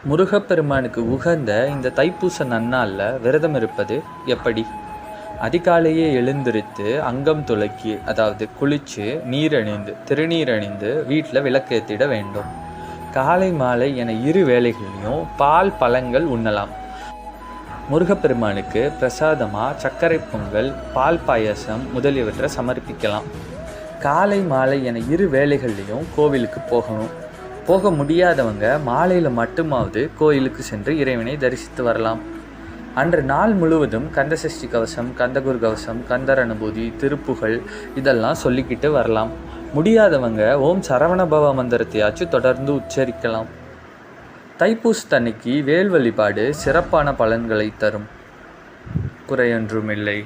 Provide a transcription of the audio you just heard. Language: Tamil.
முருகப்பெருமானுக்கு உகந்த இந்த தைப்பூச நன்னாளில் விரதம் இருப்பது எப்படி? அதிகாலையே எழுந்திருத்து அங்கம் துலக்கி, அதாவது குளித்து நீரணிந்து திருநீரணிந்து வீட்டில் விளக்கேற்றிட வேண்டும். காலை மாலை என இரு வேளைகளையும் பால் பழங்கள் உண்ணலாம். முருகப்பெருமானுக்கு பிரசாதமாக சர்க்கரை பொங்கல், பால் பாயசம் முதலியவற்றை சமர்ப்பிக்கலாம். காலை மாலை என இரு வேளைகள்லையும் கோவிலுக்கு போக முடியாதவங்க மாலையில் மட்டுமாவது கோயிலுக்கு சென்று இறைவனை தரிசித்து வரலாம். அன்று நாள் முழுவதும் கந்தசஷ்டி கவசம், கந்தகுரு கவசம், கந்தர் அனுபூதி, திருப்புகழ் இதெல்லாம் சொல்லிக்கிட்டு வரலாம். முடியாதவங்க ஓம் சரவணபவ மந்திரத்தையாச்சும் தொடர்ந்து உச்சரிக்கலாம். தைப்பூசத்தன்னைக்கு வேல் வழிபாடு சிறப்பான பலன்களை தரும். குறையொன்றுமில்லை.